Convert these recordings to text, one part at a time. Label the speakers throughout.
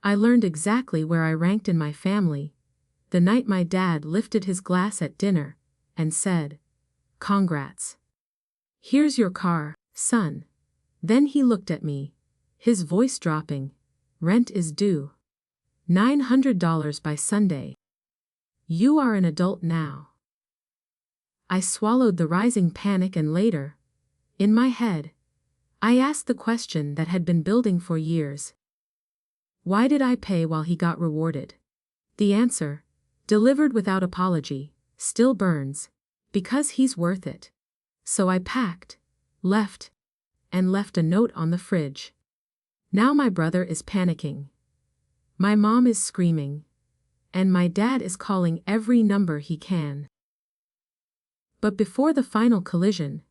Speaker 1: I learned exactly where I ranked in my family, the night my dad lifted his glass at dinner and said, "Congrats. Here's your car, son." Then he looked at me, his voice dropping. "Rent is due. $900 by Sunday. You are an adult now." I swallowed the rising panic and later, in my head, I asked the question that had been building for years. Why did I pay while he got rewarded? The answer, delivered without apology, still burns. Because he's worth it. So I packed, left a note on the fridge. Now my brother is panicking. My mom is screaming. And my dad is calling every number he can. But before the final collision,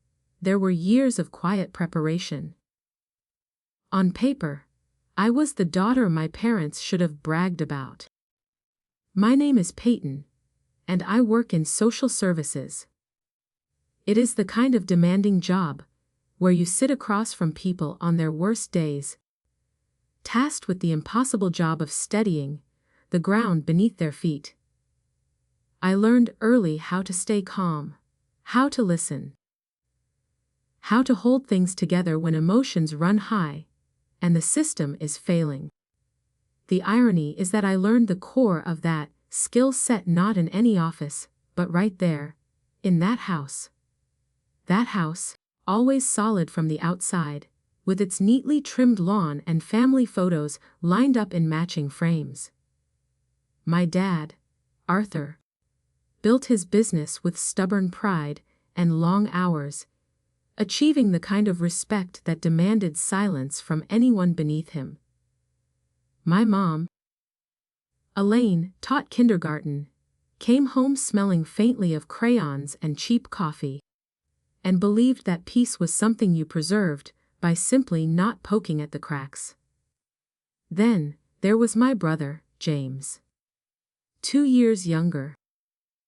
Speaker 1: there were years of quiet preparation. On paper, I was the daughter my parents should have bragged about. My name is Peyton, and I work in social services. It is the kind of demanding job where you sit across from people on their worst days, tasked with the impossible job of steadying the ground beneath their feet. I learned early how to stay calm, how to listen, how to hold things together when emotions run high and the system is failing. The irony is that I learned the core of that skill set not in any office, but right there, in that house. That house, always solid from the outside, with its neatly trimmed lawn and family photos lined up in matching frames. My dad, Arthur, built his business with stubborn pride and long hours, achieving the kind of respect that demanded silence from anyone beneath him. My mom, Elaine, taught kindergarten, came home smelling faintly of crayons and cheap coffee, and believed that peace was something you preserved by simply not poking at the cracks. Then, there was my brother, James. 2 years younger.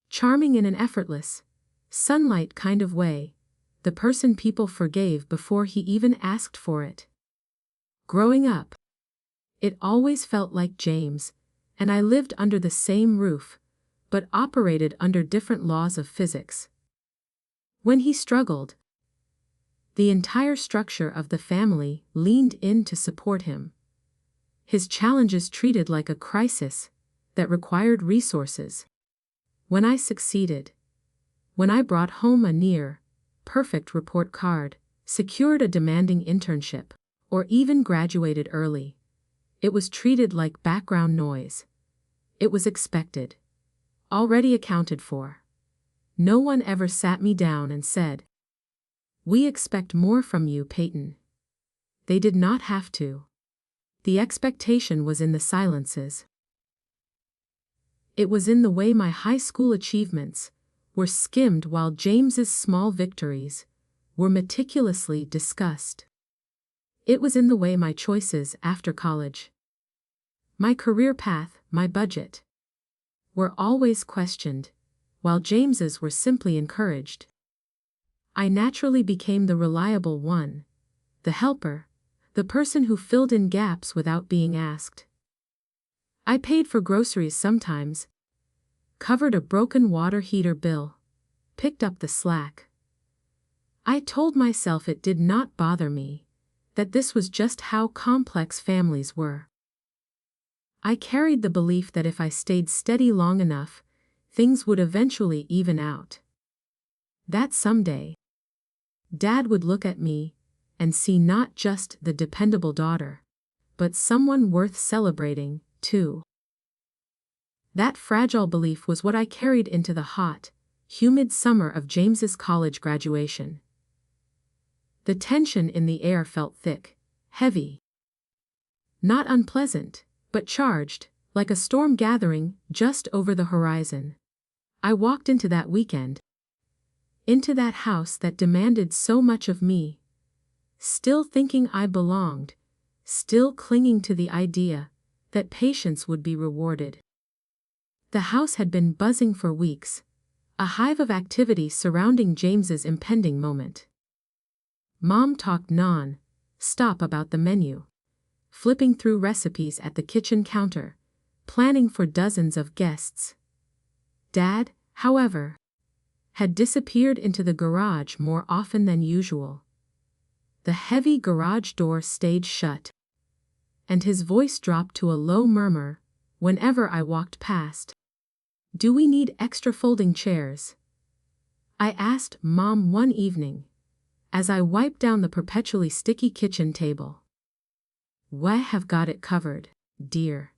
Speaker 1: Charming in an effortless, sunlight kind of way, the person people forgave before he even asked for it. Growing up, it always felt like James and I lived under the same roof, but operated under different laws of physics. When he struggled, the entire structure of the family leaned in to support him. His challenges treated like a crisis that required resources. When I succeeded, when I brought home a near-perfect report card, secured a demanding internship, or even graduated early, it was treated like background noise. It was expected, already accounted for. No one ever sat me down and said, "We expect more from you, Peyton." They did not have to. The expectation was in the silences. It was in the way my high school achievements were skimmed while James's small victories were meticulously discussed. It was in the way my choices after college, my career path, my budget, were always questioned, while James's were simply encouraged. I naturally became the reliable one, the helper, the person who filled in gaps without being asked. I paid for groceries sometimes, covered a broken water heater bill, picked up the slack. I told myself it did not bother me, that this was just how complex families were. I carried the belief that if I stayed steady long enough, things would eventually even out. That someday, Dad would look at me and see not just the dependable daughter, but someone worth celebrating, too. That fragile belief was what I carried into the hot, humid summer of James's college graduation. The tension in the air felt thick, heavy. Not unpleasant, but charged, like a storm gathering just over the horizon. I walked into that weekend, into that house that demanded so much of me, still thinking I belonged, still clinging to the idea that patience would be rewarded. The house had been buzzing for weeks, a hive of activity surrounding James's impending moment. Mom talked non-stop about the menu, flipping through recipes at the kitchen counter, planning for dozens of guests. Dad, however, had disappeared into the garage more often than usual. The heavy garage door stayed shut, and his voice dropped to a low murmur whenever I walked past. "Do we need extra folding chairs?" I asked Mom one evening, as I wiped down the perpetually sticky kitchen table. "We have got it covered, dear,"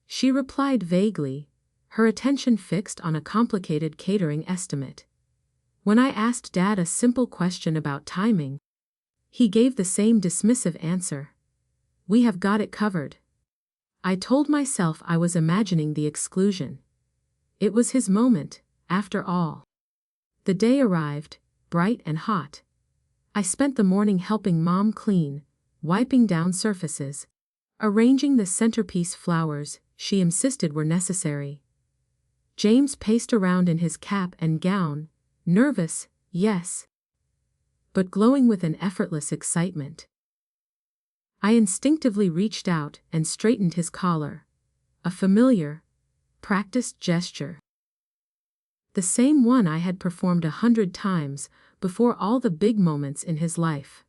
Speaker 1: she replied vaguely, her attention fixed on a complicated catering estimate. When I asked Dad a simple question about timing, he gave the same dismissive answer. "We have got it covered." I told myself I was imagining the exclusion. It was his moment, after all. The day arrived, bright and hot. I spent the morning helping Mom clean, wiping down surfaces, arranging the centerpiece flowers she insisted were necessary. James paced around in his cap and gown, nervous, yes, but glowing with an effortless excitement. I instinctively reached out and straightened his collar, a familiar, practiced gesture. The same one I had performed 100 times before all the big moments in his life.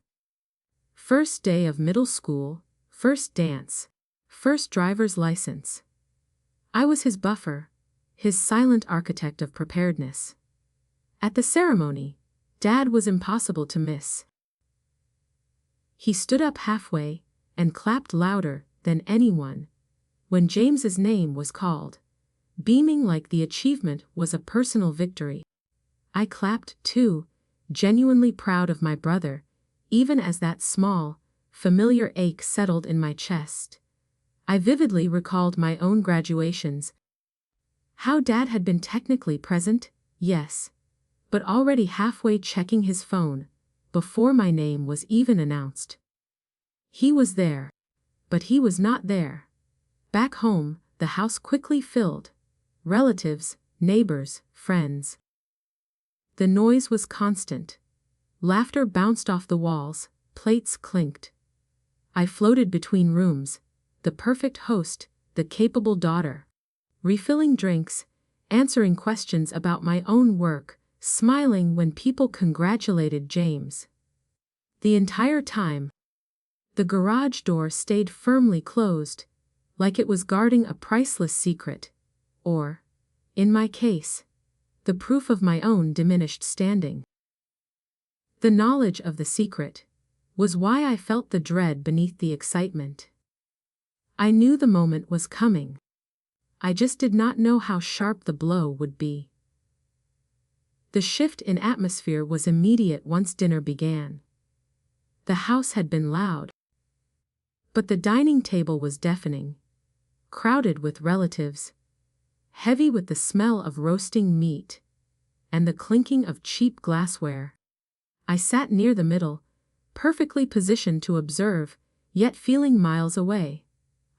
Speaker 1: First day of middle school, first dance, first driver's license. I was his buffer, his silent architect of preparedness. At the ceremony, Dad was impossible to miss. He stood up halfway and clapped louder than anyone when James's name was called, beaming like the achievement was a personal victory. I clapped too, genuinely proud of my brother, even as that small, familiar ache settled in my chest. I vividly recalled my own graduations. How Dad had been technically present, yes, but already halfway checking his phone before my name was even announced. He was there, but he was not there. Back home, the house quickly filled. Relatives, neighbors, friends. The noise was constant. Laughter bounced off the walls, plates clinked. I floated between rooms, the perfect host, the capable daughter, refilling drinks, answering questions about my own work, smiling when people congratulated James. The entire time, the garage door stayed firmly closed, like it was guarding a priceless secret, or, in my case, the proof of my own diminished standing. The knowledge of the secret was why I felt the dread beneath the excitement. I knew the moment was coming. I just did not know how sharp the blow would be. The shift in atmosphere was immediate once dinner began. The house had been loud, but the dining table was deafening, crowded with relatives, heavy with the smell of roasting meat and the clinking of cheap glassware. I sat near the middle, perfectly positioned to observe, yet feeling miles away.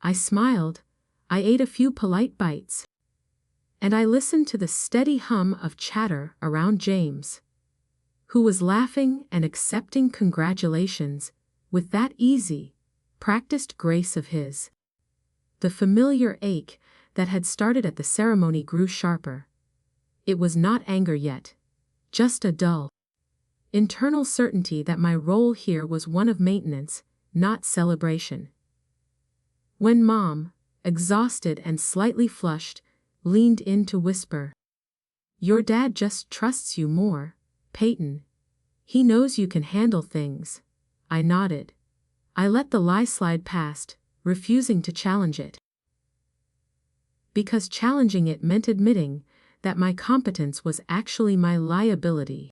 Speaker 1: I smiled, I ate a few polite bites, and I listened to the steady hum of chatter around James, who was laughing and accepting congratulations with that easy, practiced grace of his. The familiar ache that had started at the ceremony grew sharper. It was not anger yet, just a dull, internal certainty that my role here was one of maintenance, not celebration. When Mom, exhausted and slightly flushed, leaned in to whisper, "Your dad just trusts you more, Peyton. He knows you can handle things," I nodded. I let the lie slide past, refusing to challenge it. Because challenging it meant admitting that my competence was actually my liability.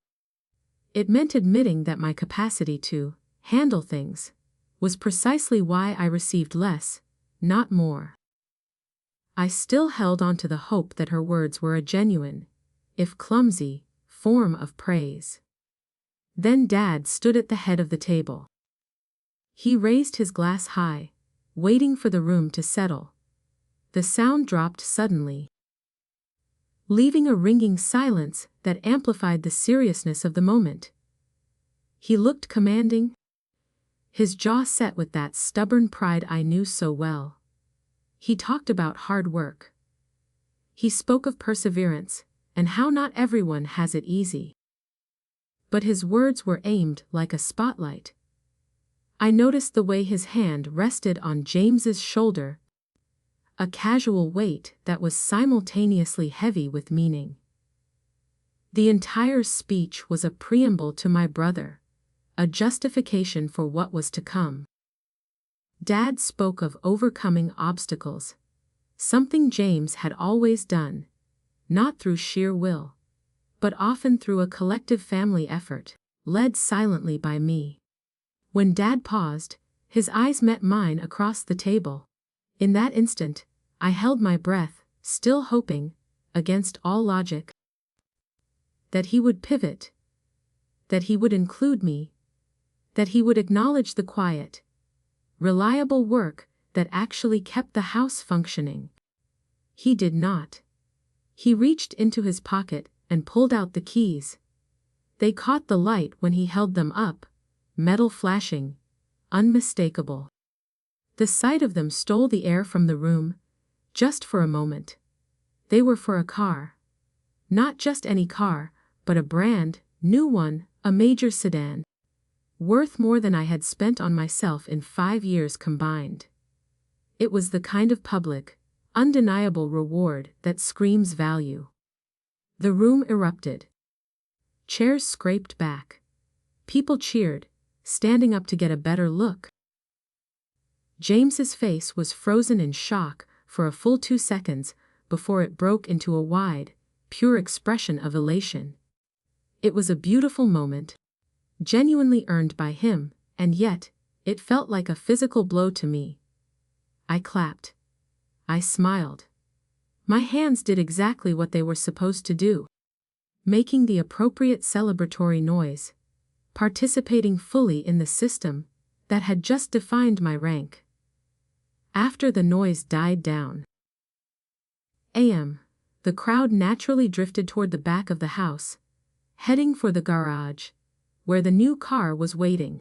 Speaker 1: It meant admitting that my capacity to handle things was precisely why I received less, not more. I still held on to the hope that her words were a genuine, if clumsy, form of praise. Then Dad stood at the head of the table. He raised his glass high, waiting for the room to settle. The sound dropped suddenly, leaving a ringing silence that amplified the seriousness of the moment. He looked commanding, his jaw set with that stubborn pride I knew so well. He talked about hard work. He spoke of perseverance, and how not everyone has it easy. But his words were aimed like a spotlight. I noticed the way his hand rested on James's shoulder, a casual weight that was simultaneously heavy with meaning. The entire speech was a preamble to my brother, a justification for what was to come. Dad spoke of overcoming obstacles, something James had always done, not through sheer will, but often through a collective family effort, led silently by me. When Dad paused, his eyes met mine across the table. In that instant, I held my breath, still hoping, against all logic, that he would pivot, that he would include me, that he would acknowledge the quiet, reliable work that actually kept the house functioning. He did not. He reached into his pocket and pulled out the keys. They caught the light when he held them up, metal flashing, unmistakable. The sight of them stole the air from the room, just for a moment. They were for a car. Not just any car, but a brand new one, a major sedan. Worth more than I had spent on myself in 5 years combined. It was the kind of public, undeniable reward that screams value. The room erupted. Chairs scraped back. People cheered, standing up to get a better look. James's face was frozen in shock for a full 2 seconds before it broke into a wide, pure expression of elation. It was a beautiful moment, genuinely earned by him, and yet, it felt like a physical blow to me. I clapped. I smiled. My hands did exactly what they were supposed to do, making the appropriate celebratory noise, participating fully in the system that had just defined my rank. After the noise died down, the crowd naturally drifted toward the back of the house, heading for the garage, where the new car was waiting.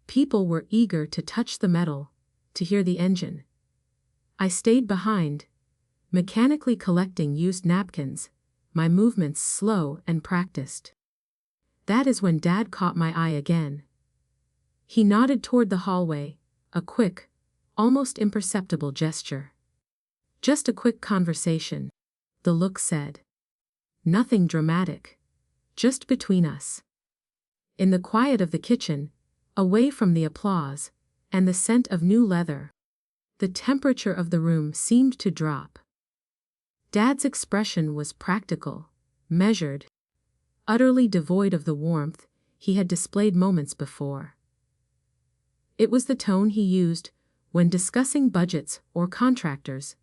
Speaker 1: People were eager to touch the metal, to hear the engine. I stayed behind, mechanically collecting used napkins, my movements slow and practiced. That is when Dad caught my eye again. He nodded toward the hallway, a quick, almost imperceptible gesture. Just a quick conversation, the look said. Nothing dramatic, just between us. In the quiet of the kitchen, away from the applause, and the scent of new leather, the temperature of the room seemed to drop. Dad's expression was practical, measured, utterly devoid of the warmth he had displayed moments before. It was the tone he used when discussing budgets or contractors,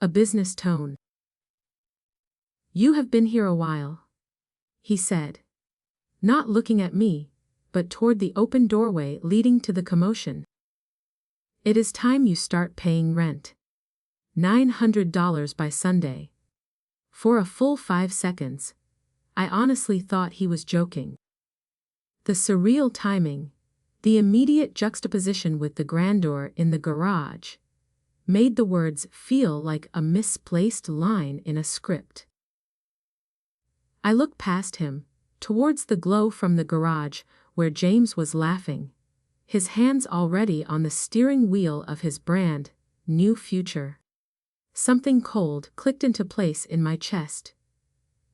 Speaker 1: a business tone. "You have been here a while," he said, not looking at me, but toward the open doorway leading to the commotion. "It is time you start paying rent. $900 by Sunday." For a full 5 seconds, I honestly thought he was joking. The surreal timing, the immediate juxtaposition with the grandeur in the garage, made the words feel like a misplaced line in a script. I looked past him, towards the glow from the garage where James was laughing, his hands already on the steering wheel of his brand new future. Something cold clicked into place in my chest.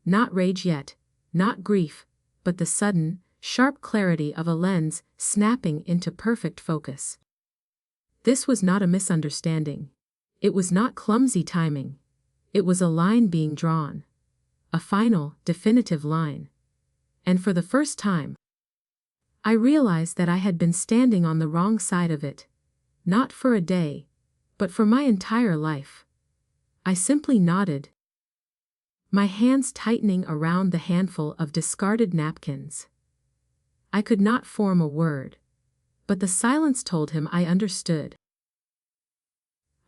Speaker 1: Not rage yet, not grief, but the sudden, sharp clarity of a lens snapping into perfect focus. This was not a misunderstanding. It was not clumsy timing. It was a line being drawn. A final, definitive line. And for the first time, I realized that I had been standing on the wrong side of it, not for a day, but for my entire life. I simply nodded, my hands tightening around the handful of discarded napkins. I could not form a word, but the silence told him I understood.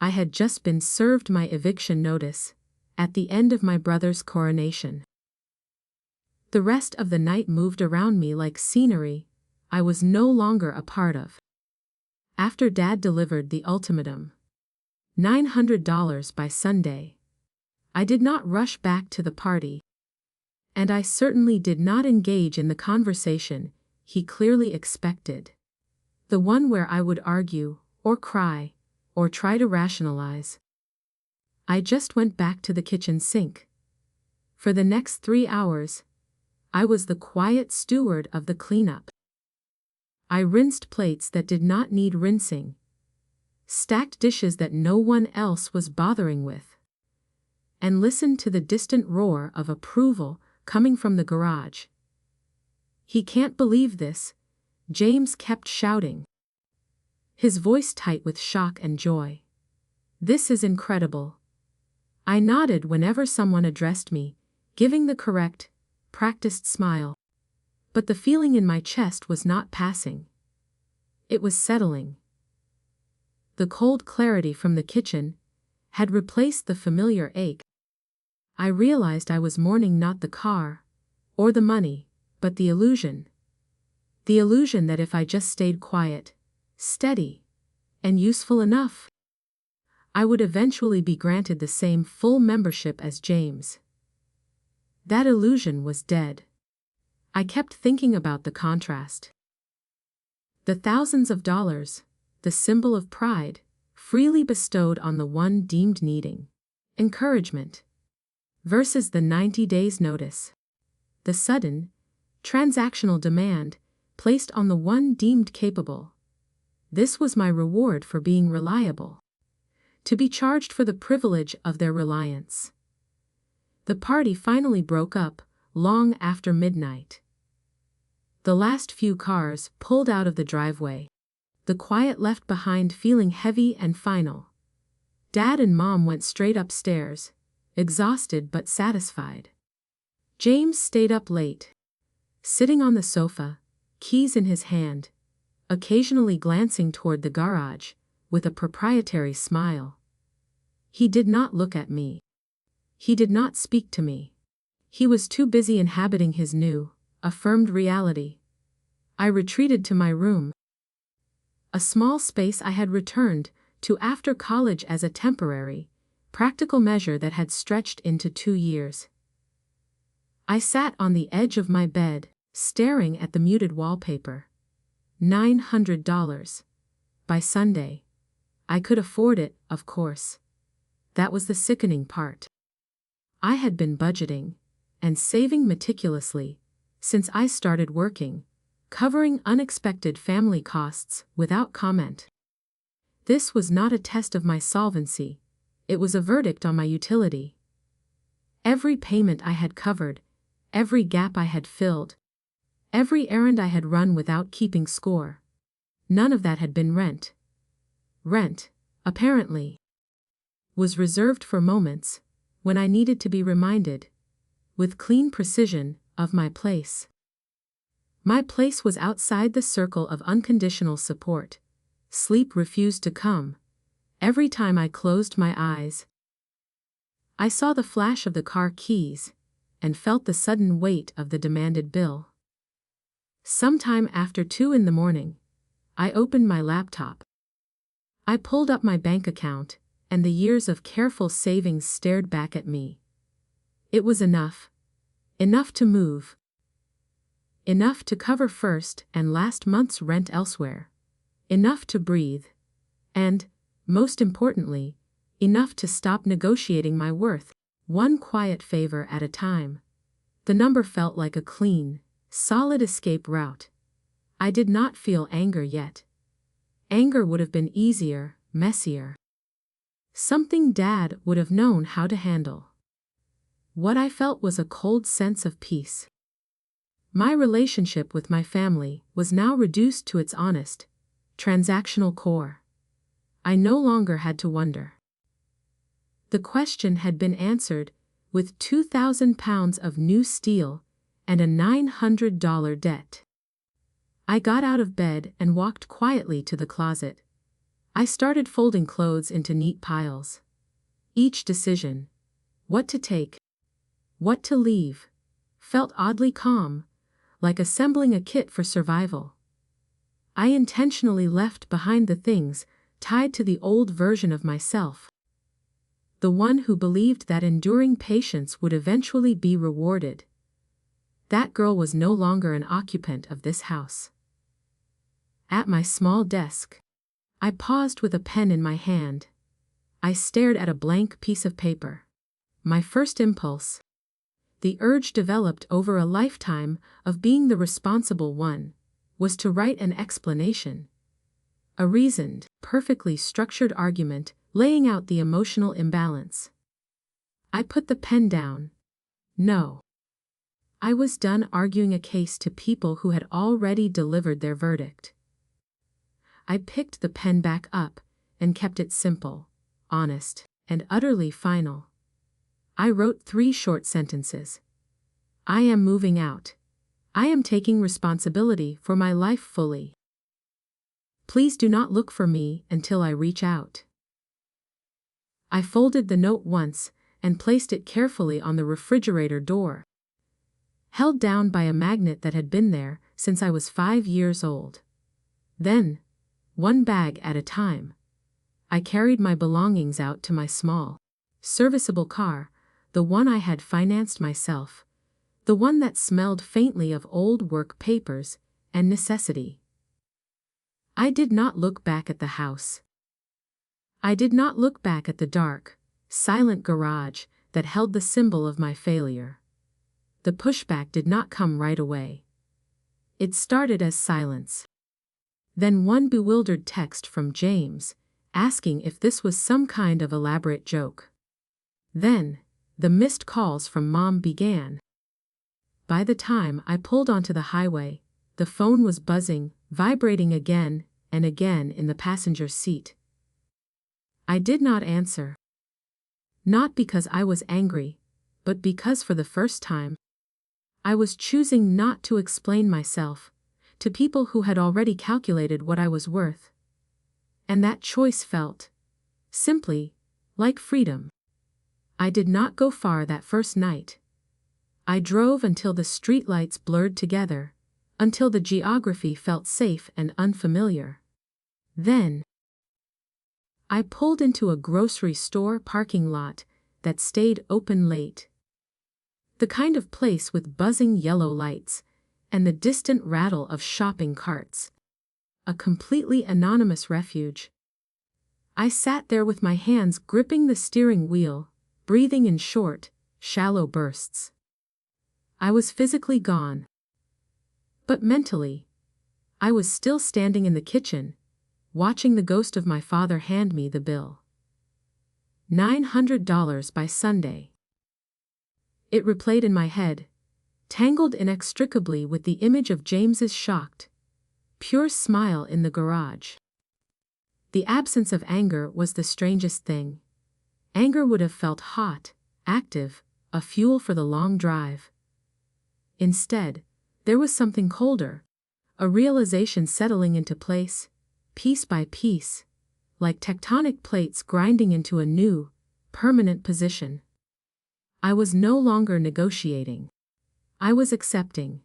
Speaker 1: I had just been served my eviction notice, at the end of my brother's coronation. The rest of the night moved around me like scenery. I was no longer a part of. After Dad delivered the ultimatum, $900 by Sunday, I did not rush back to the party. And I certainly did not engage in the conversation he clearly expected. The one where I would argue, or cry, or try to rationalize. I just went back to the kitchen sink. For the next 3 hours, I was the quiet steward of the cleanup. I rinsed plates that did not need rinsing, stacked dishes that no one else was bothering with, and listened to the distant roar of approval coming from the garage. "He can't believe this," James kept shouting, his voice tight with shock and joy. "This is incredible." I nodded whenever someone addressed me, giving the correct, practiced smile. But the feeling in my chest was not passing. It was settling. The cold clarity from the kitchen had replaced the familiar ache. I realized I was mourning not the car, or the money, but the illusion. The illusion that if I just stayed quiet, steady, and useful enough, I would eventually be granted the same full membership as James. That illusion was dead. I kept thinking about the contrast. The thousands of dollars, the symbol of pride, freely bestowed on the one deemed needing encouragement, versus the 90 days notice, the sudden, transactional demand placed on the one deemed capable. This was my reward for being reliable. To be charged for the privilege of their reliance. The party finally broke up, long after midnight. The last few cars pulled out of the driveway, the quiet left behind feeling heavy and final. Dad and Mom went straight upstairs, exhausted but satisfied. James stayed up late, sitting on the sofa, keys in his hand, occasionally glancing toward the garage, with a proprietary smile. He did not look at me. He did not speak to me. He was too busy inhabiting his new, affirmed reality. I retreated to my room. A small space I had returned to after college as a temporary, practical measure that had stretched into 2 years. I sat on the edge of my bed, staring at the muted wallpaper. $900. By Sunday. I could afford it, of course. That was the sickening part. I had been budgeting and saving meticulously since I started working, covering unexpected family costs without comment. This was not a test of my solvency, it was a verdict on my utility. Every payment I had covered, every gap I had filled, every errand I had run without keeping score. None of that had been rent. Rent, apparently, was reserved for moments when I needed to be reminded, with clean precision, of my place. My place was outside the circle of unconditional support. Sleep refused to come. Every time I closed my eyes, I saw the flash of the car keys and felt the sudden weight of the demanded bill. Sometime after 2 in the morning, I opened my laptop. I pulled up my bank account, and the years of careful savings stared back at me. It was enough. Enough to move. Enough to cover first and last month's rent elsewhere. Enough to breathe. And, most importantly, enough to stop negotiating my worth, one quiet favor at a time. The number felt like a clean, solid escape route. I did not feel anger yet. Anger would have been easier, messier. Something Dad would have known how to handle. What I felt was a cold sense of peace. My relationship with my family was now reduced to its honest, transactional core. I no longer had to wonder. The question had been answered with 2,000 pounds of new steel and a $900 debt. I got out of bed and walked quietly to the closet. I started folding clothes into neat piles. Each decision, what to take, what to leave, felt oddly calm, like assembling a kit for survival. I intentionally left behind the things tied to the old version of myself. The one who believed that enduring patience would eventually be rewarded. That girl was no longer an occupant of this house. At my small desk, I paused with a pen in my hand. I stared at a blank piece of paper. My first impulse. The urge developed over a lifetime of being the responsible one, was to write an explanation. A reasoned, perfectly structured argument laying out the emotional imbalance. I put the pen down. No. I was done arguing a case to people who had already delivered their verdict. I picked the pen back up and kept it simple, honest, and utterly final. I wrote 3 short sentences. I am moving out. I am taking responsibility for my life fully. Please do not look for me until I reach out. I folded the note once and placed it carefully on the refrigerator door, held down by a magnet that had been there since I was 5 years old. Then, one bag at a time, I carried my belongings out to my small, serviceable car, the one I had financed myself, the one that smelled faintly of old work papers and necessity. I did not look back at the house. I did not look back at the dark, silent garage that held the symbol of my failure. The pushback did not come right away. It started as silence. Then one bewildered text from James, asking if this was some kind of elaborate joke. Then, the missed calls from Mom began. By the time I pulled onto the highway, the phone was buzzing, vibrating again and again in the passenger seat. I did not answer. Not because I was angry, but because for the first time, I was choosing not to explain myself to people who had already calculated what I was worth. And that choice felt, simply, like freedom. I did not go far that first night. I drove until the streetlights blurred together, until the geography felt safe and unfamiliar. Then, I pulled into a grocery store parking lot that stayed open late. The kind of place with buzzing yellow lights and the distant rattle of shopping carts. A completely anonymous refuge. I sat there with my hands gripping the steering wheel, breathing in short, shallow bursts. I was physically gone. But mentally, I was still standing in the kitchen, watching the ghost of my father hand me the bill. $900 by Sunday. It replayed in my head, tangled inextricably with the image of James's shocked, pure smile in the garage. The absence of anger was the strangest thing. Anger would have felt hot, active, a fuel for the long drive. Instead, there was something colder, a realization settling into place, piece by piece, like tectonic plates grinding into a new, permanent position. I was no longer negotiating. I was accepting.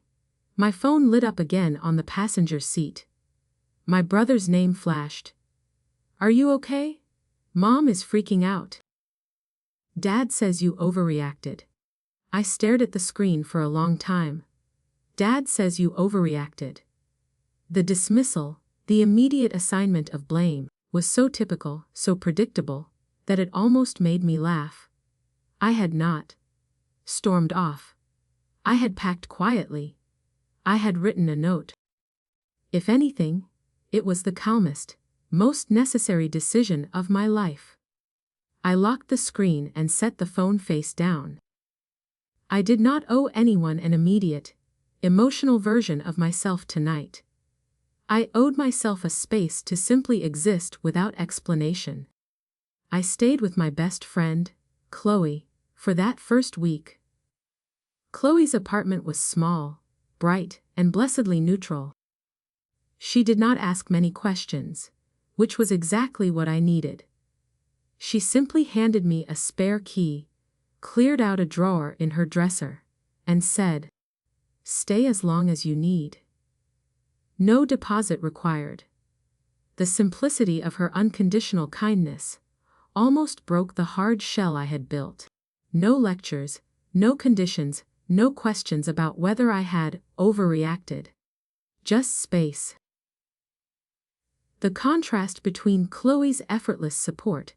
Speaker 1: My phone lit up again on the passenger seat. My brother's name flashed. Are you okay? Mom is freaking out. Dad says you overreacted. I stared at the screen for a long time. Dad says you overreacted. The dismissal, the immediate assignment of blame, was so typical, so predictable, that it almost made me laugh. I had not stormed off. I had packed quietly. I had written a note. If anything, it was the calmest, most necessary decision of my life. I locked the screen and set the phone face down. I did not owe anyone an immediate, emotional version of myself tonight. I owed myself a space to simply exist without explanation. I stayed with my best friend, Chloe, for that first week. Chloe's apartment was small, bright, and blessedly neutral. She did not ask many questions, which was exactly what I needed. She simply handed me a spare key, cleared out a drawer in her dresser, and said, "Stay as long as you need." No deposit required. The simplicity of her unconditional kindness almost broke the hard shell I had built. No lectures, no conditions, no questions about whether I had overreacted. Just space. The contrast between Chloe's effortless support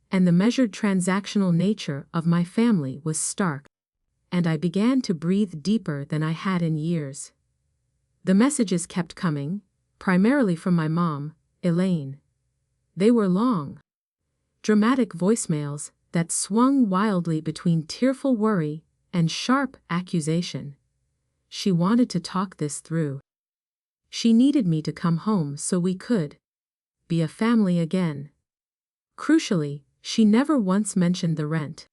Speaker 1: and the measured transactional nature of my family was stark, and I began to breathe deeper than I had in years. The messages kept coming, primarily from my mom, Elaine. They were long, dramatic voicemails that swung wildly between tearful worry and sharp accusation. She wanted to talk this through. She needed me to come home so we could be a family again. Crucially, she never once mentioned the rent.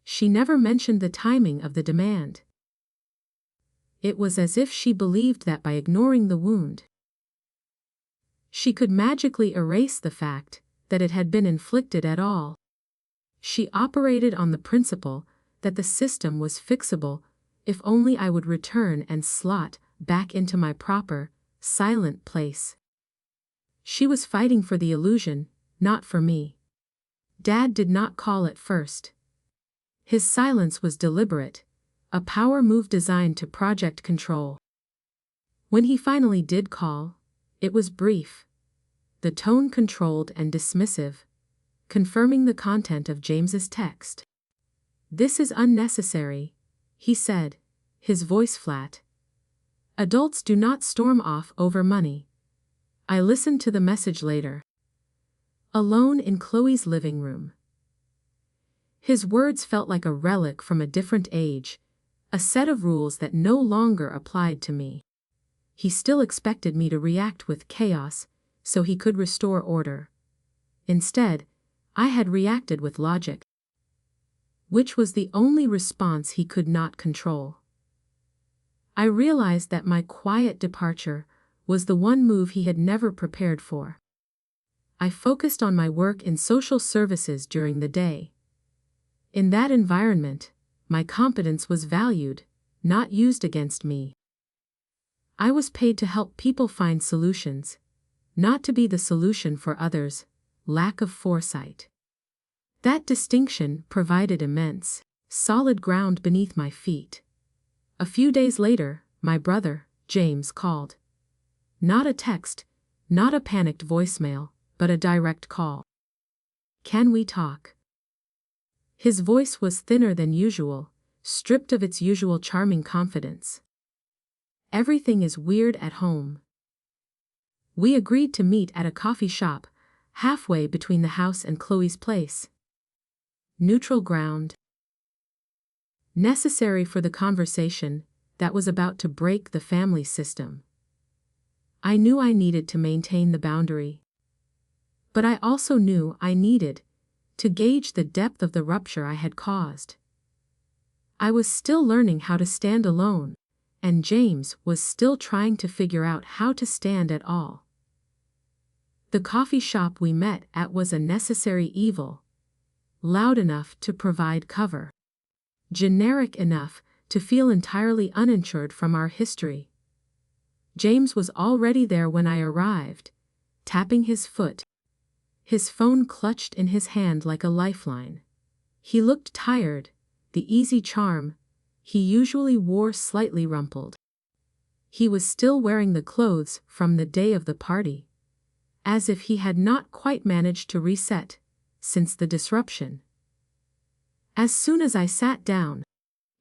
Speaker 1: She never mentioned the timing of the demand. It was as if she believed that by ignoring the wound, she could magically erase the fact that it had been inflicted at all. She operated on the principle that the system was fixable if only I would return and slot back into my proper, silent place. She was fighting for the illusion, not for me. Dad did not call at first. His silence was deliberate, a power move designed to project control. When he finally did call, it was brief. The tone controlled and dismissive, confirming the content of James's text. "This is unnecessary," he said, his voice flat. "Adults do not storm off over money." I listened to the message later, alone in Chloe's living room. His words felt like a relic from a different age, a set of rules that no longer applied to me. He still expected me to react with chaos so he could restore order. Instead, I had reacted with logic, which was the only response he could not control. I realized that my quiet departure was the one move he had never prepared for. I focused on my work in social services during the day. In that environment, my competence was valued, not used against me. I was paid to help people find solutions, not to be the solution for others' lack of foresight. That distinction provided immense, solid ground beneath my feet. A few days later, my brother, James, called. Not a text, not a panicked voicemail, but a direct call. "Can we talk?" His voice was thinner than usual, stripped of its usual charming confidence. "Everything is weird at home." We agreed to meet at a coffee shop, halfway between the house and Chloe's place. Neutral ground. Necessary for the conversation that was about to break the family system. I knew I needed to maintain the boundary. But I also knew I needed to gauge the depth of the rupture I had caused. I was still learning how to stand alone, and James was still trying to figure out how to stand at all. The coffee shop we met at was a necessary evil, loud enough to provide cover, generic enough to feel entirely uninsured from our history. James was already there when I arrived, tapping his foot, his phone clutched in his hand like a lifeline. He looked tired, the easy charm he usually wore slightly rumpled. He was still wearing the clothes from the day of the party, as if he had not quite managed to reset since the disruption. As soon as I sat down,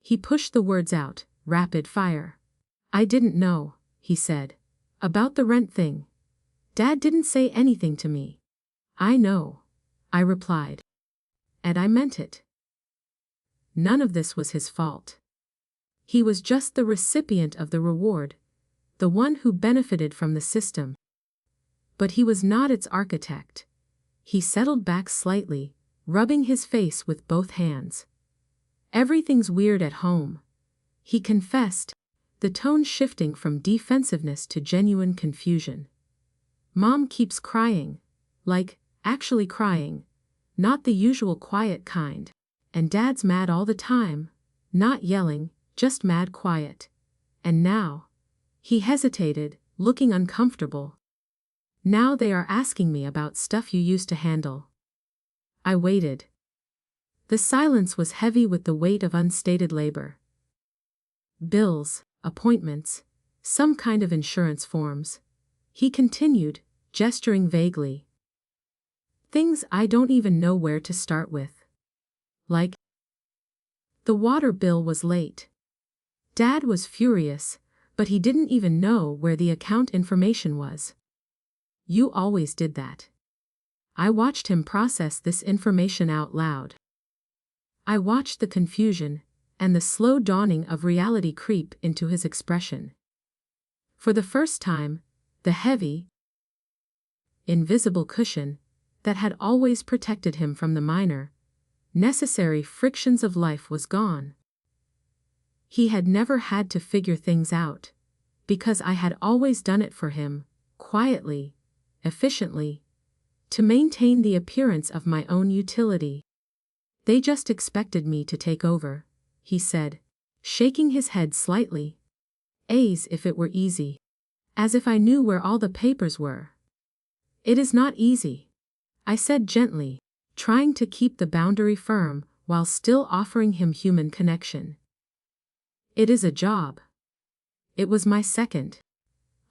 Speaker 1: he pushed the words out, rapid fire. "I didn't know," he said, "about the rent thing. Dad didn't say anything to me." "I know," I replied. And I meant it. None of this was his fault. He was just the recipient of the reward, the one who benefited from the system. But he was not its architect. He settled back slightly, rubbing his face with both hands. "Everything's weird at home," he confessed, the tone shifting from defensiveness to genuine confusion. "Mom keeps crying, like, actually crying, not the usual quiet kind, and Dad's mad all the time, not yelling, just mad quiet. And now," He hesitated, looking uncomfortable. Now they are asking me about stuff you used to handle. I waited. The silence was heavy with the weight of unstated labor. Bills, appointments, some kind of insurance forms. He continued, gesturing vaguely. Things I don't even know where to start with. Like, the water bill was late. Dad was furious, but he didn't even know where the account information was. You always did that. I watched him process this information out loud. I watched the confusion and the slow dawning of reality creep into his expression. For the first time, the heavy, invisible cushion that had always protected him from the minor, necessary frictions of life was gone. He had never had to figure things out, because I had always done it for him, quietly, efficiently, to maintain the appearance of my own utility. They just expected me to take over, he said, shaking his head slightly. As if it were easy. As if I knew where all the papers were. It is not easy, I said gently, trying to keep the boundary firm while still offering him human connection. It is a job. It was my second,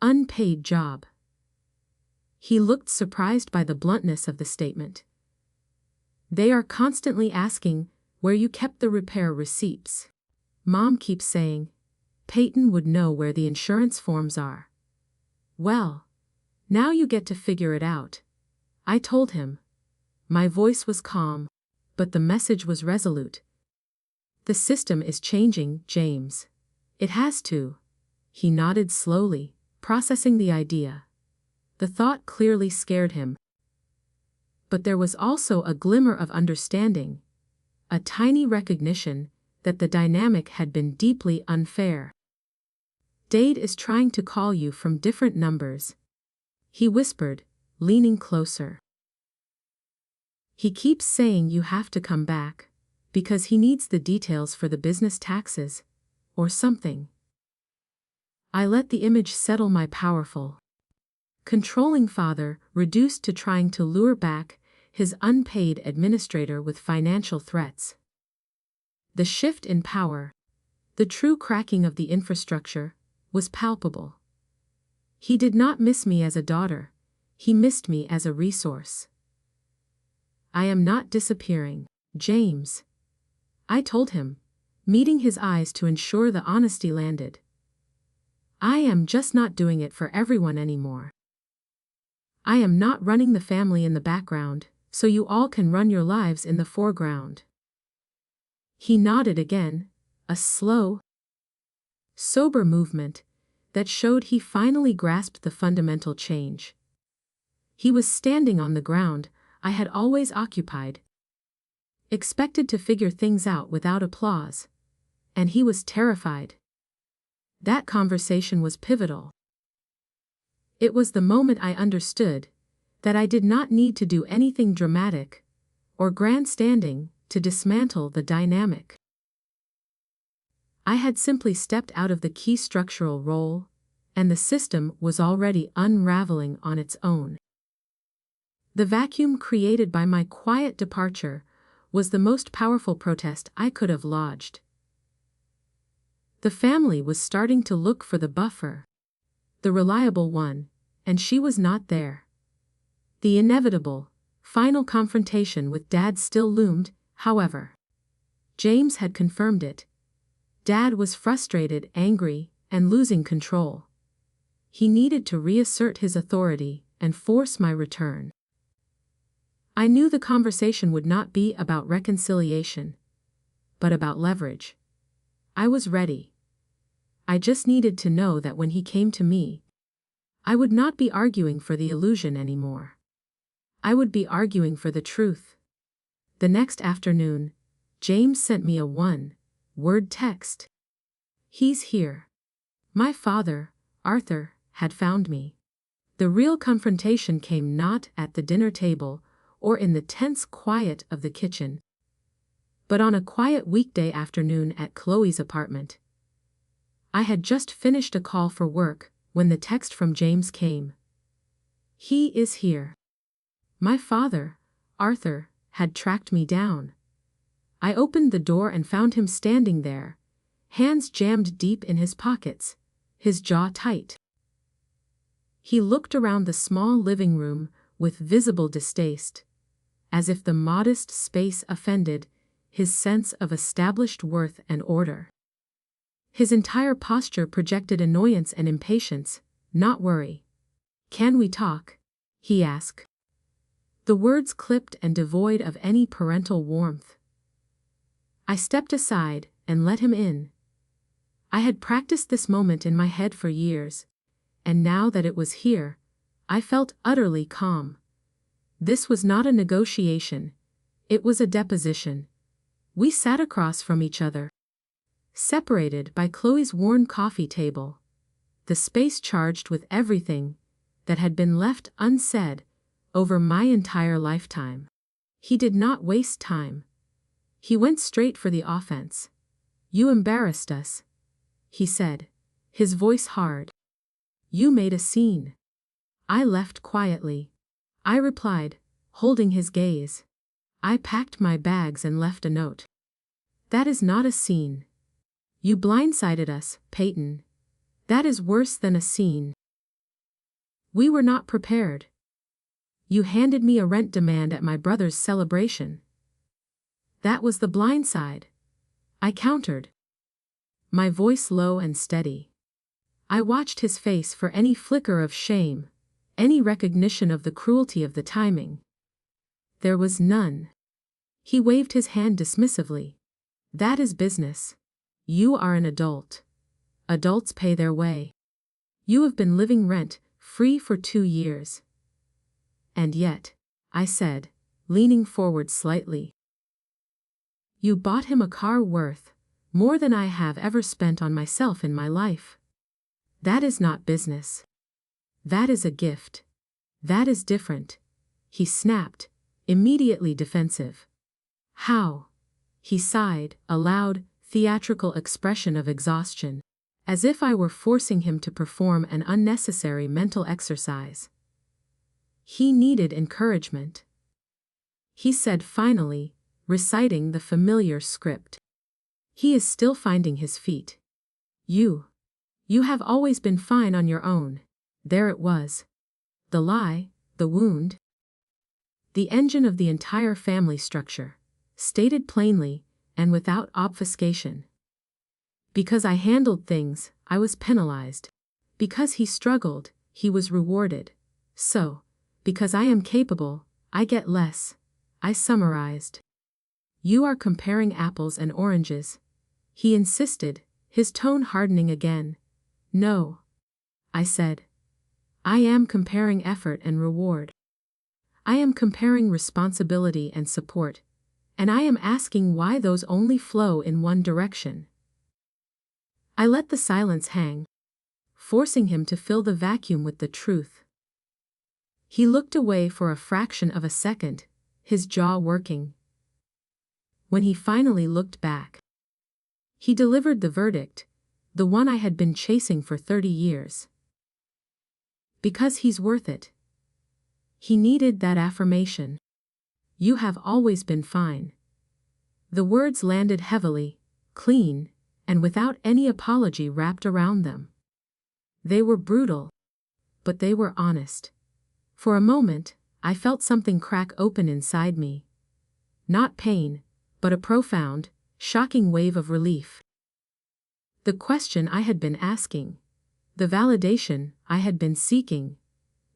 Speaker 1: unpaid job. He looked surprised by the bluntness of the statement. They are constantly asking where you kept the repair receipts. Mom keeps saying, Peyton would know where the insurance forms are. Well, now you get to figure it out, I told him. My voice was calm, but the message was resolute. The system is changing, James. It has to. He nodded slowly, processing the idea. The thought clearly scared him. But there was also a glimmer of understanding, a tiny recognition that the dynamic had been deeply unfair. Dade is trying to call you from different numbers, he whispered, leaning closer. He keeps saying you have to come back, because he needs the details for the business taxes, or something. I let the image settle my powerful, controlling father reduced to trying to lure back his unpaid administrator with financial threats. The shift in power, the true cracking of the infrastructure, was palpable. He did not miss me as a daughter, he missed me as a resource. I am not disappearing, James, I told him, meeting his eyes to ensure the honesty landed. I am just not doing it for everyone anymore. I am not running the family in the background, so you all can run your lives in the foreground. He nodded again, a slow, sober movement that showed he finally grasped the fundamental change. He was standing on the ground I had always occupied, expected to figure things out without applause, and he was terrified. That conversation was pivotal. It was the moment I understood that I did not need to do anything dramatic or grandstanding to dismantle the dynamic. I had simply stepped out of the key structural role, and the system was already unraveling on its own. The vacuum created by my quiet departure was the most powerful protest I could have lodged. The family was starting to look for the buffer, the reliable one, and she was not there. The inevitable, final confrontation with Dad still loomed, however. James had confirmed it. Dad was frustrated, angry, and losing control. He needed to reassert his authority and force my return. I knew the conversation would not be about reconciliation, but about leverage. I was ready. I just needed to know that when he came to me, I would not be arguing for the illusion anymore. I would be arguing for the truth. The next afternoon, James sent me a one-word text. He's here. My father, Arthur, had found me. The real confrontation came not at the dinner table or in the tense quiet of the kitchen, but on a quiet weekday afternoon at Chloe's apartment. I had just finished a call for work when the text from James came. He is here. My father, Arthur, had tracked me down. I opened the door and found him standing there, hands jammed deep in his pockets, his jaw tight. He looked around the small living room with visible distaste, as if the modest space offended his sense of established worth and order. His entire posture projected annoyance and impatience, not worry. "Can we talk?" he asked. The words clipped and devoid of any parental warmth. I stepped aside and let him in. I had practiced this moment in my head for years, and now that it was here, I felt utterly calm. This was not a negotiation, it was a deposition. We sat across from each other, separated by Chloe's worn coffee table, the space charged with everything that had been left unsaid over my entire lifetime. He did not waste time. He went straight for the offense. "You embarrassed us," he said, his voice hard. "You made a scene." I left quietly. I replied, holding his gaze. "I packed my bags and left a note." "That is not a scene. You blindsided us, Peyton. That is worse than a scene. We were not prepared. You handed me a rent demand at my brother's celebration." "That was the blind side," I countered, my voice low and steady. I watched his face for any flicker of shame, any recognition of the cruelty of the timing. There was none. He waved his hand dismissively. "That is business. You are an adult. Adults pay their way. You have been living rent-free for 2 years. And yet," I said, leaning forward slightly, "you bought him a car worth more than I have ever spent on myself in my life. That is not business. That is a gift. That is different," he snapped, immediately defensive. "How?" He sighed, a loud, theatrical expression of exhaustion, as if I were forcing him to perform an unnecessary mental exercise. He needed encouragement. He said finally, reciting the familiar script. "He is still finding his feet. You have always been fine on your own." There it was. The lie, the wound. The engine of the entire family structure, stated plainly and without obfuscation. Because I handled things, I was penalized. Because he struggled, he was rewarded. So, because I am capable, I get less. I summarized. "You are comparing apples and oranges," he insisted, his tone hardening again. "No," I said. "I am comparing effort and reward. I am comparing responsibility and support, and I am asking why those only flow in one direction." I let the silence hang, forcing him to fill the vacuum with the truth. He looked away for a fraction of a second, his jaw working. When he finally looked back, he delivered the verdict, the one I had been chasing for 30 years. "Because he's worth it." He needed that affirmation. "You have always been fine." The words landed heavily, clean, and without any apology wrapped around them. They were brutal, but they were honest. For a moment, I felt something crack open inside me. Not pain, but a profound, shocking wave of relief. The question I had been asking, the validation I had been seeking,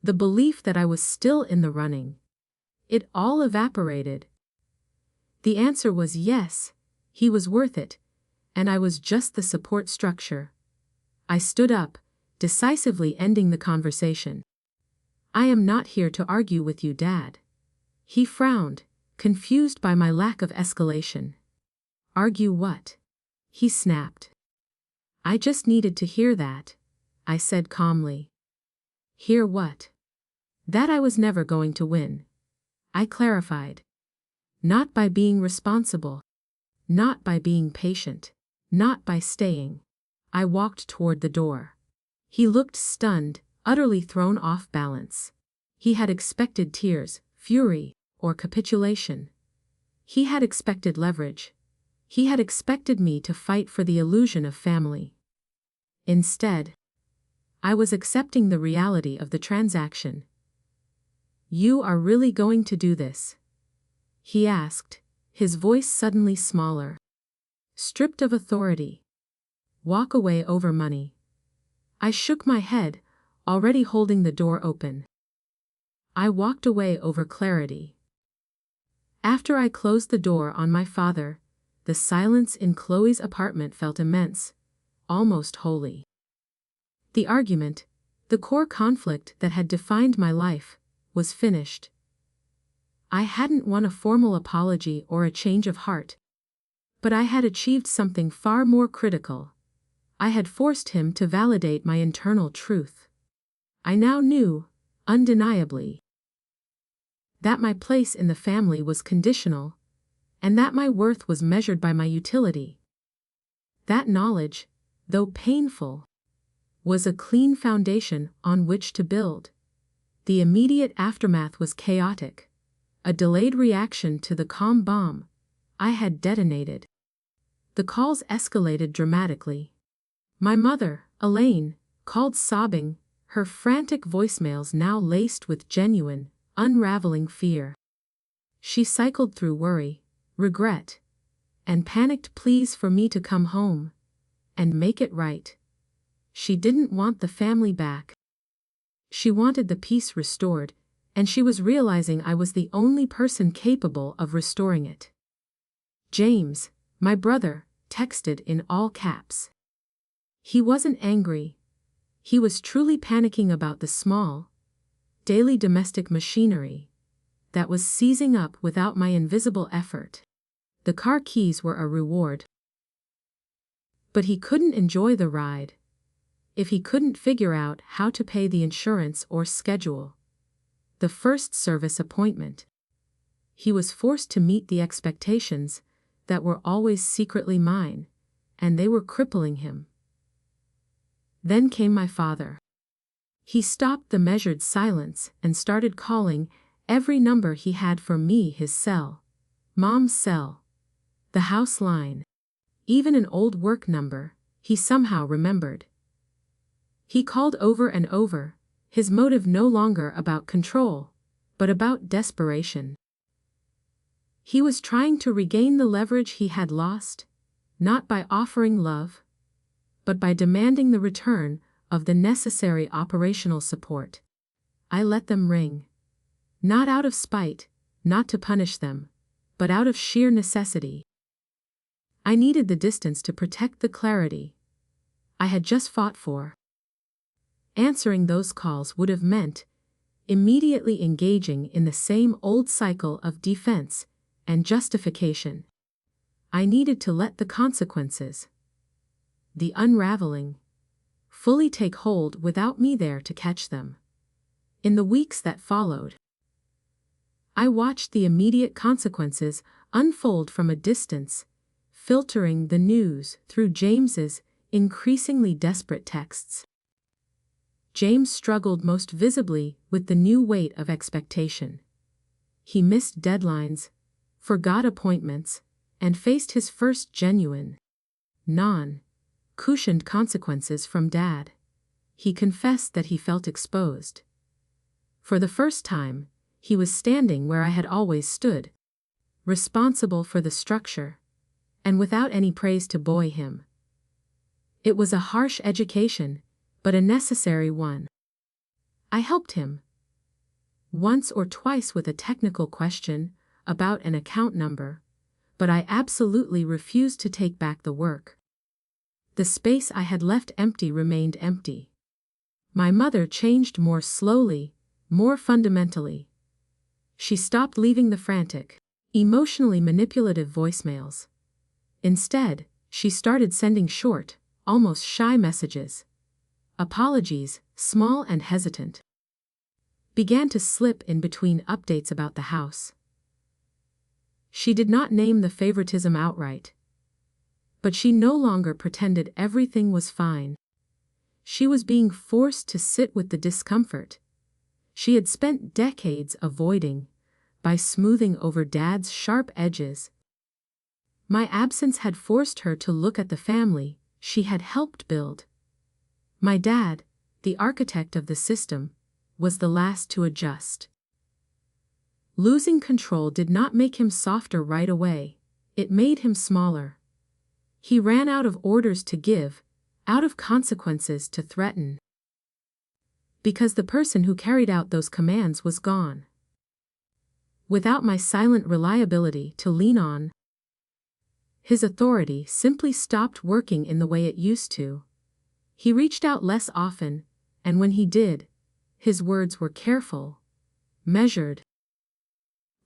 Speaker 1: the belief that I was still in the running, it all evaporated. The answer was yes, he was worth it, and I was just the support structure. I stood up, decisively ending the conversation. "I am not here to argue with you, Dad." He frowned, confused by my lack of escalation. "Argue what?" he snapped. "I just needed to hear that," I said calmly. "Hear what?" "That I was never going to win," I clarified. "Not by being responsible. Not by being patient. Not by staying. I walked toward the door. He looked stunned, utterly thrown off balance. He had expected tears, fury, or capitulation. He had expected leverage. He had expected me to fight for the illusion of family. Instead, I was accepting the reality of the transaction. "You are really going to do this?" he asked, his voice suddenly smaller. "Stripped of authority. Walk away over money?" I shook my head, already holding the door open. I walked away over clarity. After I closed the door on my father, the silence in Chloe's apartment felt immense, almost holy. The argument, the core conflict that had defined my life, was finished. I hadn't won a formal apology or a change of heart. But I had achieved something far more critical. I had forced him to validate my internal truth. I now knew, undeniably, that my place in the family was conditional, and that my worth was measured by my utility. That knowledge, though painful, was a clean foundation on which to build. The immediate aftermath was chaotic, a delayed reaction to the calm bomb I had detonated. The calls escalated dramatically. My mother, Elaine, called sobbing, her frantic voicemails now laced with genuine, unraveling fear. She cycled through worry, regret, and panicked pleas for me to come home and make it right. She didn't want the family back. She wanted the peace restored, and she was realizing I was the only person capable of restoring it. James, my brother, texted in all caps. He wasn't angry. He was truly panicking about the small, daily domestic machinery that was seizing up without my invisible effort. The car keys were a reward. But he couldn't enjoy the ride if he couldn't figure out how to pay the insurance or schedule the first service appointment. He was forced to meet the expectations that were always secretly mine, and they were crippling him. Then came my father. He stopped the measured silence and started calling every number he had for me: his cell, Mom's cell, the house line, even an old work number he somehow remembered. He called over and over, his motive no longer about control, but about desperation. He was trying to regain the leverage he had lost, not by offering love, but by demanding the return of the necessary operational support. I let them ring. Not out of spite, not to punish them, but out of sheer necessity. I needed the distance to protect the clarity I had just fought for. Answering those calls would have meant immediately engaging in the same old cycle of defense and justification. I needed to let the consequences, the unraveling, fully take hold without me there to catch them. In the weeks that followed, I watched the immediate consequences unfold from a distance, filtering the news through James's increasingly desperate texts. James struggled most visibly with the new weight of expectation. He missed deadlines, forgot appointments, and faced his first genuine, non-cushioned consequences from Dad. He confessed that he felt exposed. For the first time, he was standing where I had always stood, responsible for the structure, and without any praise to buoy him. It was a harsh education, but a necessary one. I helped him once or twice with a technical question about an account number, but I absolutely refused to take back the work. The space I had left empty remained empty. My mother changed more slowly, more fundamentally. She stopped leaving the frantic, emotionally manipulative voicemails. Instead, she started sending short, almost shy messages. Apologies, small and hesitant, began to slip in between updates about the house. She did not name the favoritism outright, But she no longer pretended everything was fine. She was being forced to sit with the discomfort she had spent decades avoiding by smoothing over Dad's sharp edges. My absence had forced her to look at the family she had helped build. My dad, the architect of the system, was the last to adjust. Losing control did not make him softer right away, it made him smaller. He ran out of orders to give, out of consequences to threaten. Because the person who carried out those commands was gone. Without my silent reliability to lean on, his authority simply stopped working in the way it used to. He reached out less often, and when he did, his words were careful, measured.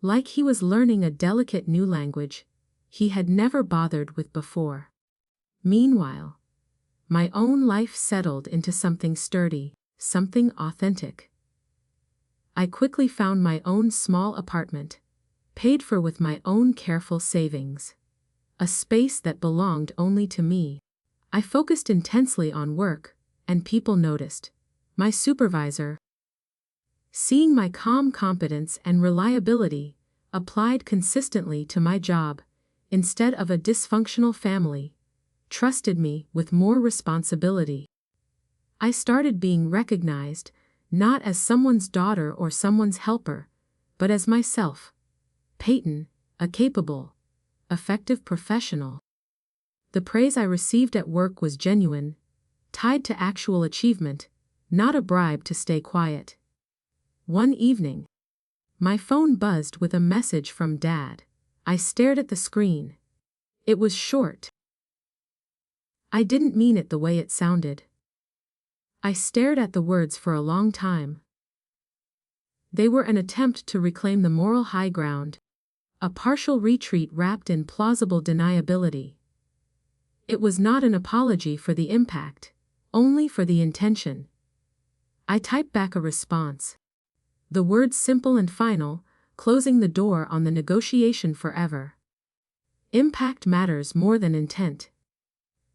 Speaker 1: Like he was learning a delicate new language he had never bothered with before. Meanwhile, my own life settled into something sturdy, something authentic. I quickly found my own small apartment, paid for with my own careful savings. A space that belonged only to me. I focused intensely on work, and people noticed. My supervisor, seeing my calm competence and reliability applied consistently to my job, instead of a dysfunctional family, trusted me with more responsibility. I started being recognized, not as someone's daughter or someone's helper, but as myself, Peyton, a capable, effective professional. The praise I received at work was genuine, tied to actual achievement, not a bribe to stay quiet. One evening, my phone buzzed with a message from Dad. I stared at the screen. It was short. I didn't mean it the way it sounded. I stared at the words for a long time. They were an attempt to reclaim the moral high ground, a partial retreat wrapped in plausible deniability. It was not an apology for the impact, only for the intention. I typed back a response. The words simple and final, closing the door on the negotiation forever. Impact matters more than intent.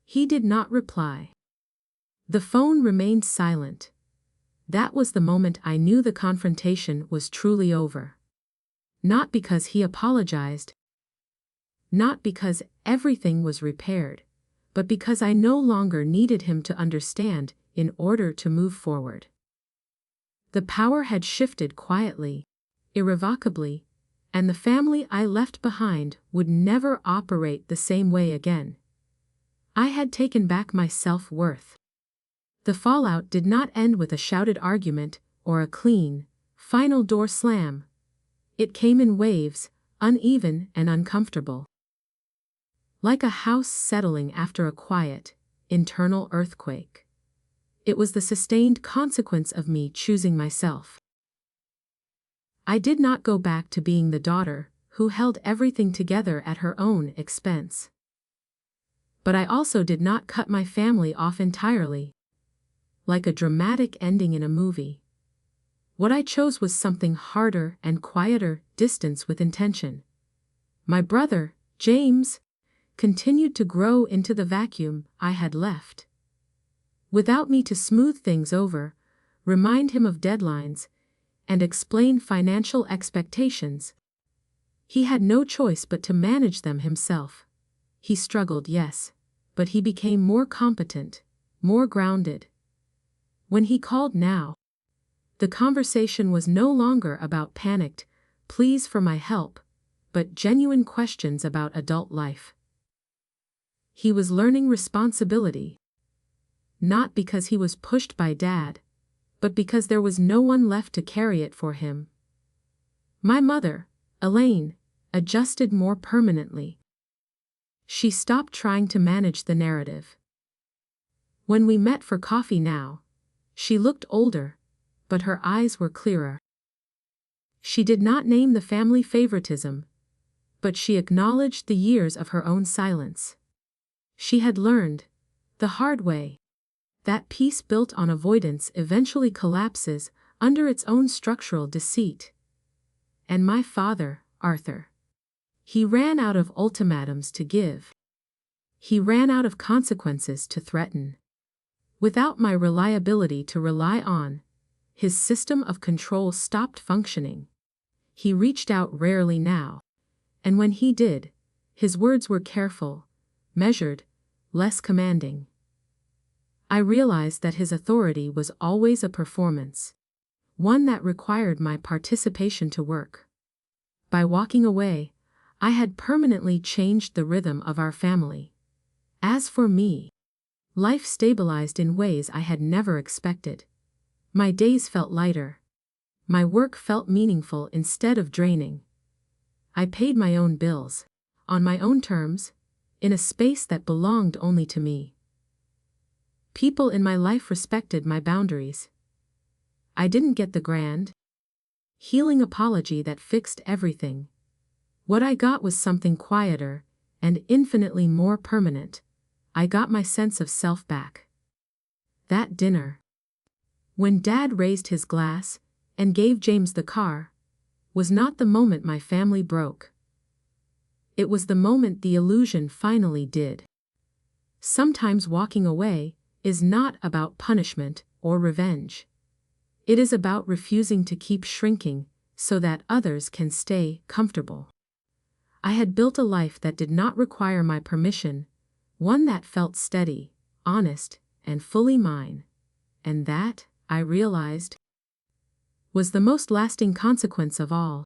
Speaker 1: He did not reply. The phone remained silent. That was the moment I knew the confrontation was truly over. Not because he apologized, not because everything was repaired, but because I no longer needed him to understand in order to move forward. The power had shifted quietly, irrevocably, and the family I left behind would never operate the same way again. I had taken back my self-worth. The fallout did not end with a shouted argument or a clean, final door slam. It came in waves, uneven and uncomfortable. Like a house settling after a quiet, internal earthquake. It was the sustained consequence of me choosing myself. I did not go back to being the daughter who held everything together at her own expense. But I also did not cut my family off entirely. Like a dramatic ending in a movie. What I chose was something harder and quieter, distance with intention. My brother, James, continued to grow into the vacuum I had left. Without me to smooth things over, remind him of deadlines, and explain financial expectations. He had no choice but to manage them himself. He struggled, yes, but he became more competent, more grounded. When he called now, the conversation was no longer about panicked pleas for my help, but genuine questions about adult life. He was learning responsibility. Not because he was pushed by Dad, but because there was no one left to carry it for him. My mother, Elaine, adjusted more permanently. She stopped trying to manage the narrative. When we met for coffee now, she looked older, but her eyes were clearer. She did not name the family favoritism, but she acknowledged the years of her own silence. She had learned, the hard way, that peace built on avoidance eventually collapses under its own structural deceit. And my father, Arthur. He ran out of ultimatums to give. He ran out of consequences to threaten. Without my reliability to rely on, his system of control stopped functioning. He reached out rarely now, and when he did, his words were careful, measured, less commanding. I realized that his authority was always a performance, one that required my participation to work. By walking away, I had permanently changed the rhythm of our family. As for me, life stabilized in ways I had never expected. My days felt lighter. My work felt meaningful instead of draining. I paid my own bills, on my own terms, in a space that belonged only to me. People in my life respected my boundaries. I didn't get the grand, healing apology that fixed everything. What I got was something quieter and infinitely more permanent. I got my sense of self back. That dinner, when Dad raised his glass and gave James the car, was not the moment my family broke. It was the moment the illusion finally did. Sometimes walking away is not about punishment or revenge. It is about refusing to keep shrinking so that others can stay comfortable. I had built a life that did not require my permission, one that felt steady, honest, and fully mine. And that, I realized, was the most lasting consequence of all.